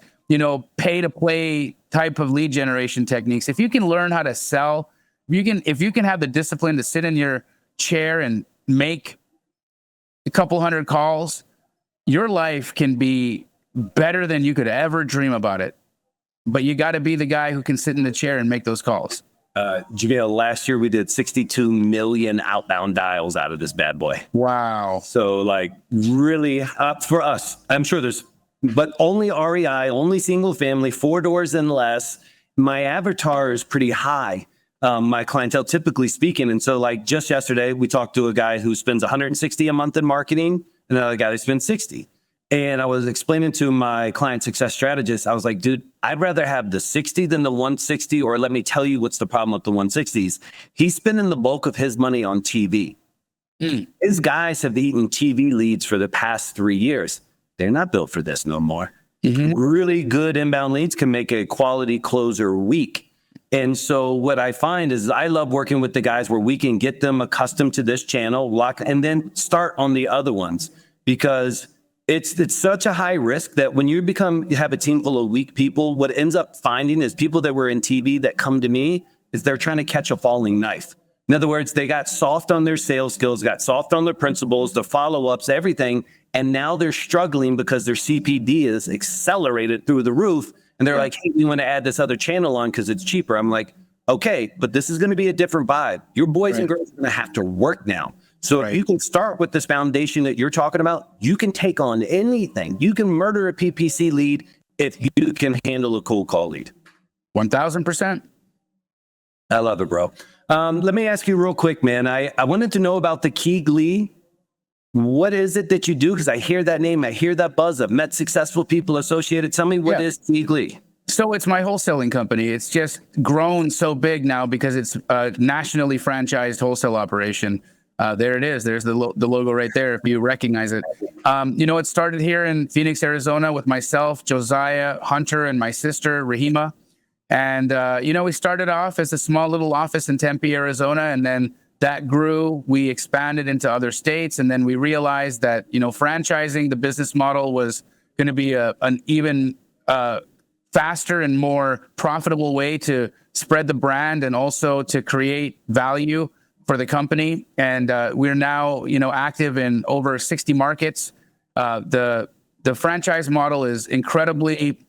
pay to play type of lead generation techniques. If you can learn how to sell, if you can have the discipline to sit in your chair and make a couple hundred calls, your life can be better than you could ever dream about it. But you got to be the guy who can sit in the chair and make those calls. Jamil, last year we did 62 million outbound dials out of this bad boy. Wow. So like really for us, I'm sure but only REI, only single family, 4 doors and less. My avatar is pretty high. My clientele, typically speaking. And so like just yesterday, we talked to a guy who spends 160 a month in marketing and another guy that spends 60. And I was explaining to my client success strategist, I was like, dude, I'd rather have the 60 than the 160, or let me tell you what's the problem with the 160s. He's spending the bulk of his money on TV. His guys have eaten TV leads for the past 3 years. They're not built for this no more. Really good inbound leads can make a quality closer week. And so what I find is I love working with the guys where we can get them accustomed to this channel, and then start on the other ones, because it's such a high risk that when you have a team full of weak people, what ends up finding is people that were in TV that come to me is they're trying to catch a falling knife. In other words, they got soft on their sales skills, got soft on their principles, the follow-ups, everything. And now they're struggling because their CPD is accelerated through the roof. And they're like, hey, we want to add this other channel on because it's cheaper. I'm like, okay, but this is going to be a different vibe. Your boys and girls are going to have to work now. So if you can start with this foundation that you're talking about, you can take on anything. You can murder a PPC lead if you can handle a cold call lead. 1000%. I love it, bro. Let me ask you real quick, man. I wanted to know about the KeyGlee. What is it that you do? Because I hear that name. I hear that buzz. I've met successful people associated. Tell me, what is KeyGlee? So it's my wholesaling company. It's just grown so big now because it's a nationally franchised wholesale operation. There it is. There's the logo right there, if you recognize it. It started here in Phoenix, Arizona with myself, Josiah, Hunter, and my sister, Rahima. And, we started off as a small little office in Tempe, Arizona, and then that grew. We expanded into other states, and then we realized that, franchising, the business model, was going to be an even faster and more profitable way to spread the brand and also to create value for the company. And we're now, active in over 60 markets. The franchise model is incredibly,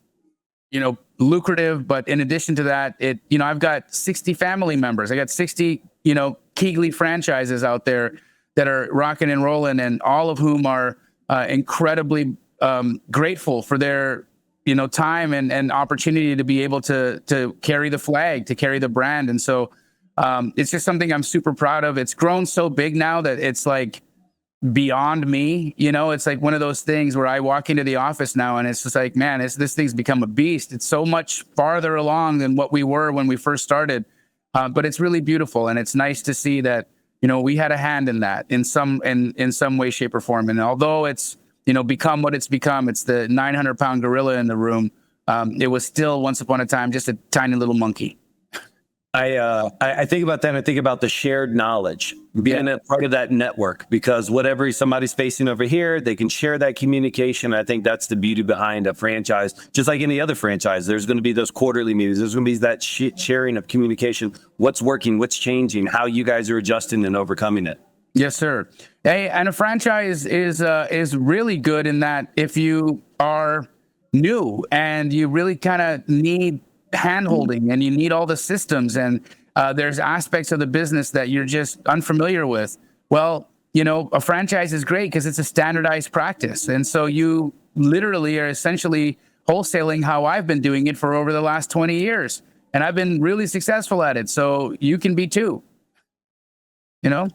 lucrative. But in addition to that, I've got 60 family members. I got 60, KeyGlee franchises out there that are rocking and rolling, and all of whom are incredibly grateful for their, time and opportunity to be able to carry the flag, to carry the brand. And so it's just something I'm super proud of. It's grown so big now that it's like beyond me. It's like one of those things where I walk into the office now and it's just like, man, this thing's become a beast. It's so much farther along than what we were when we first started. But it's really beautiful, and it's nice to see that, we had a hand in that in some way, shape, or form. And although it's, become what it's become, it's the 900-pound gorilla in the room. It was still once upon a time just a tiny little monkey. I think about that, and I think about the shared knowledge, being a part of that network, because whatever somebody's facing over here, they can share that communication. I think that's the beauty behind a franchise. Just like any other franchise, there's going to be those quarterly meetings. There's going to be that sharing of communication. What's working, what's changing, how you guys are adjusting and overcoming it. Yes, sir. Hey, and a franchise is really good in that if you are new and you really kind of need hand-holding and you need all the systems, and there's aspects of the business that you're just unfamiliar with. Well, a franchise is great because it's a standardized practice. And so you literally are essentially wholesaling how I've been doing it for over the last 20 years. And I've been really successful at it. So you can be too, Do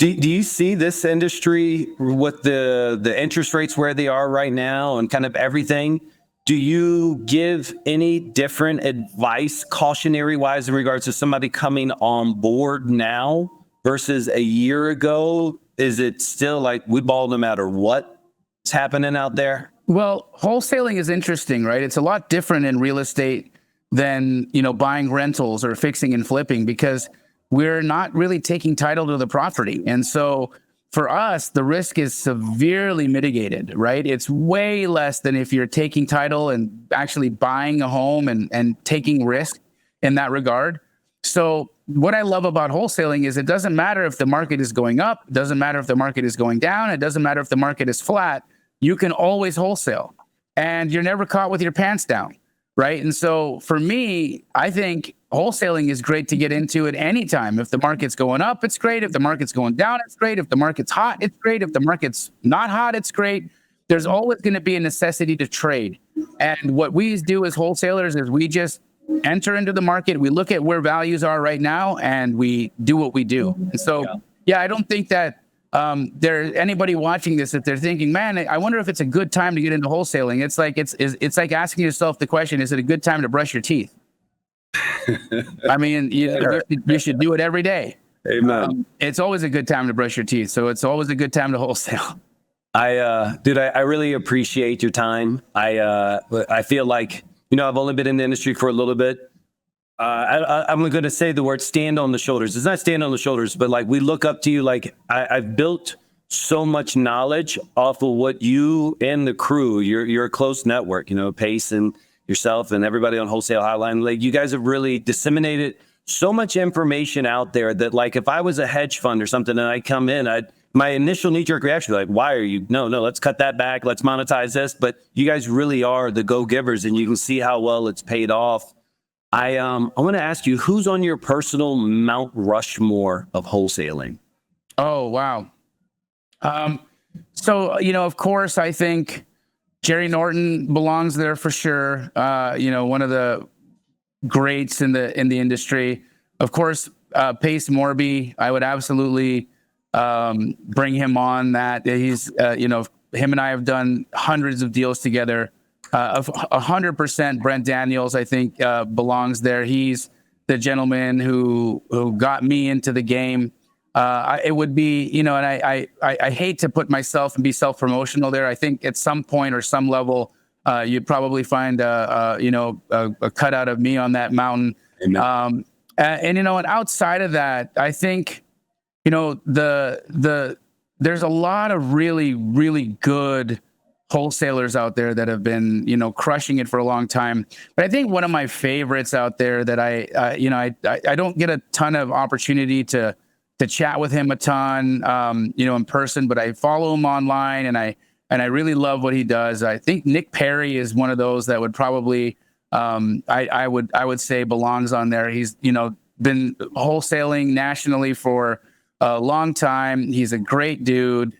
you see this industry with the interest rates where they are right now and kind of everything? Do you give any different advice, cautionary wise, in regards to somebody coming on board now versus a year ago? Is it still like we ball no matter what's happening out there? Well, wholesaling is interesting, right? It's a lot different in real estate than, buying rentals or fixing and flipping, because we're not really taking title to the property. And so for us, the risk is severely mitigated, right? It's way less than if you're taking title and actually buying a home and taking risk in that regard. So what I love about wholesaling is it doesn't matter if the market is going up, it doesn't matter if the market is going down, it doesn't matter if the market is flat, you can always wholesale and you're never caught with your pants down, right? And so for me, I think wholesaling is great to get into at any time. If the market's going up, it's great. If the market's going down, it's great. If the market's hot, it's great. If the market's not hot, it's great. There's always going to be a necessity to trade. And what we do as wholesalers is we just enter into the market. We look at where values are right now and we do what we do. And so, I don't think that there's anybody watching this, if they're thinking, man, I wonder if it's a good time to get into wholesaling. It's like, it's like asking yourself the question, is it a good time to brush your teeth? I mean, you should do it every day. Amen. It's always a good time to brush your teeth. So it's always a good time to wholesale. I really appreciate your time. I feel like, I've only been in the industry for a little bit. I'm going to say the word stand on the shoulders. It's not stand on the shoulders, but like we look up to you. Like I've built so much knowledge off of what you and the crew, you're a close network, you know, Pace and yourself and everybody on Wholesale Hotline. Like you guys have really disseminated so much information out there that like if I was a hedge fund or something and I come in, my initial knee-jerk reaction like, why are you? No, let's cut that back. Let's monetize this. But you guys really are the go-givers, and you can see how well it's paid off. I want to ask you, who's on your personal Mount Rushmore of wholesaling? Oh, wow. So, you know, of course, I think Jerry Norton belongs there for sure. You know, one of the greats in the industry. Of course, Pace Morby, I would absolutely bring him on. That he's, you know, him and I have done hundreds of deals together. 100% Brent Daniels, I think, belongs there. He's the gentleman who got me into the game. It would be, you know, and I hate to put myself and be self-promotional there. I think at some point or some level, you'd probably find you know, a cutout of me on that mountain. And you know, and outside of that, I think, you know, there's a lot of really good wholesalers out there that have been, you know, crushing it for a long time. But I think one of my favorites out there that you know, I don't get a ton of opportunity to chat with him a ton, you know, in person, but I follow him online and I really love what he does. I think Nick Perry is one of those that would probably, I would say belongs on there. He's, you know, been wholesaling nationally for a long time. He's a great dude,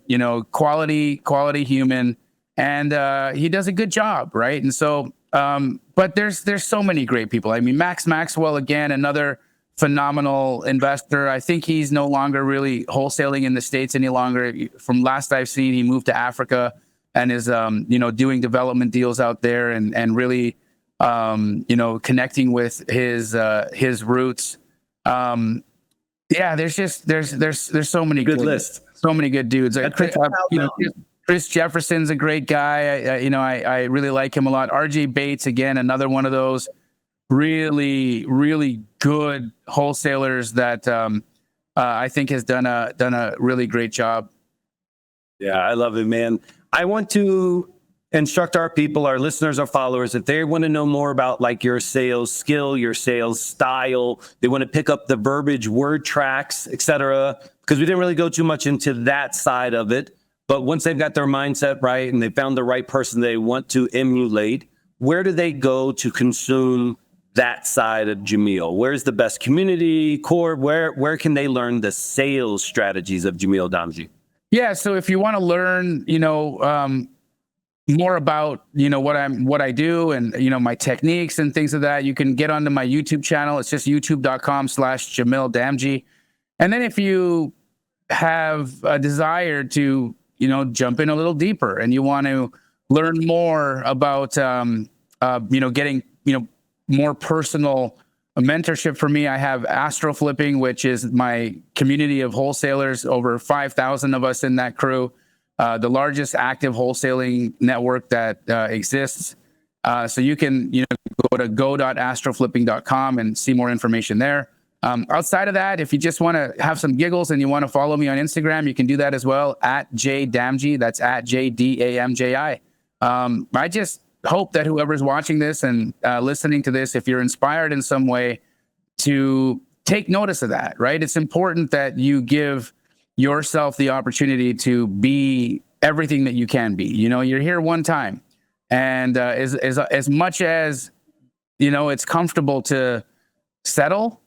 you know, quality human, and he does a good job, right? And so, but there's so many great people. I mean, Max Maxwell, again, another phenomenal investor. I think he's no longer really wholesaling in the States any longer. From last I've seen, he moved to Africa and is, you know, doing development deals out there and really, you know, connecting with his roots. Yeah, there's so many Good list. so many good dudes. You know, Chris Jefferson's a great guy. You know, I really like him a lot. RJ Bates, again, another one of those really good wholesalers that I think has done a really great job. Yeah, I love it, man. I want to instruct our people, our listeners, our followers, if they want to know more about like your sales skill, your sales style, they want to pick up the verbiage, word tracks, etc. Because we didn't really go too much into that side of it. But once they've got their mindset right and they found the right person they want to emulate, where do they go to consume that side of Jamil? Where's the best community core? Where can they learn the sales strategies of Jamil Damji? Yeah, so if you want to learn, you know, more about, you know, what I do and, you know, my techniques and things of that, you can get onto my YouTube channel. It's just youtube.com/Jamil Damji. And then if you have a desire to, you know, jump in a little deeper and you want to learn more about, you know, getting, you know, more personal mentorship for me, I have Astro Flipping, which is my community of wholesalers, over 5,000 of us in that crew. The largest active wholesaling network that exists. So you can, you know, go to go.astroflipping.com and see more information there. Outside of that, if you just want to have some giggles and you want to follow me on Instagram, you can do that as well, @JDamji. That's @JDAMJI. I just hope that whoever's watching this and listening to this, if you're inspired in some way, to take notice of that, right? It's important that you give yourself the opportunity to be everything that you can be. You know, you're here one time, and as much as, you know, it's comfortable to settle,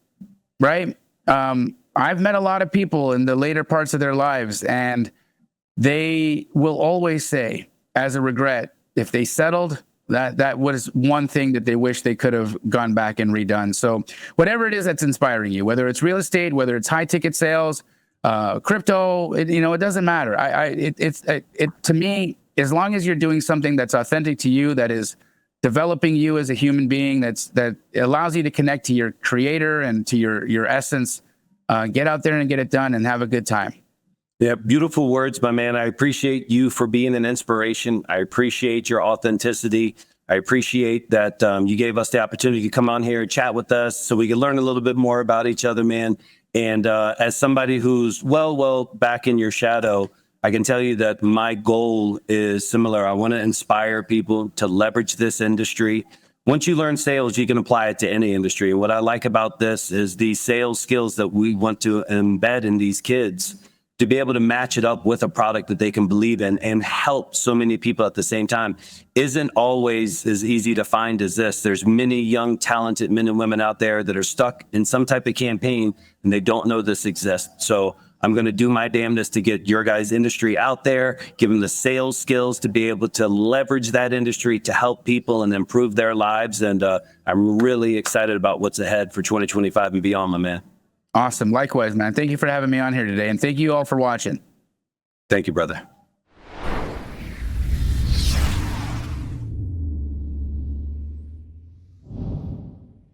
right? I've met a lot of people in the later parts of their lives, and they will always say, as a regret, if they settled, that was one thing that they wish they could have gone back and redone. So whatever it is that's inspiring you, whether it's real estate, whether it's high ticket sales, crypto, you know, it doesn't matter. To me, as long as you're doing something that's authentic to you, that is developing you as a human being, that allows you to connect to your creator and to your essence, get out there and get it done and have a good time. Yeah, beautiful words, my man. I appreciate you for being an inspiration. I appreciate your authenticity. I appreciate that you gave us the opportunity to come on here and chat with us so we can learn a little bit more about each other, man. And as somebody who's well back in your shadow, I can tell you that my goal is similar. I want to inspire people to leverage this industry. Once you learn sales, you can apply it to any industry. And what I like about this is the sales skills that we want to embed in these kids to be able to match it up with a product that they can believe in and help so many people at the same time isn't always as easy to find as this. There's many young, talented men and women out there that are stuck in some type of campaign and they don't know this exists. So I'm going to do my damnedest to get your guys' industry out there, give them the sales skills to be able to leverage that industry to help people and improve their lives. And I'm really excited about what's ahead for 2025 and beyond, my man. Awesome. Likewise, man. Thank you for having me on here today. And thank you all for watching. Thank you, brother.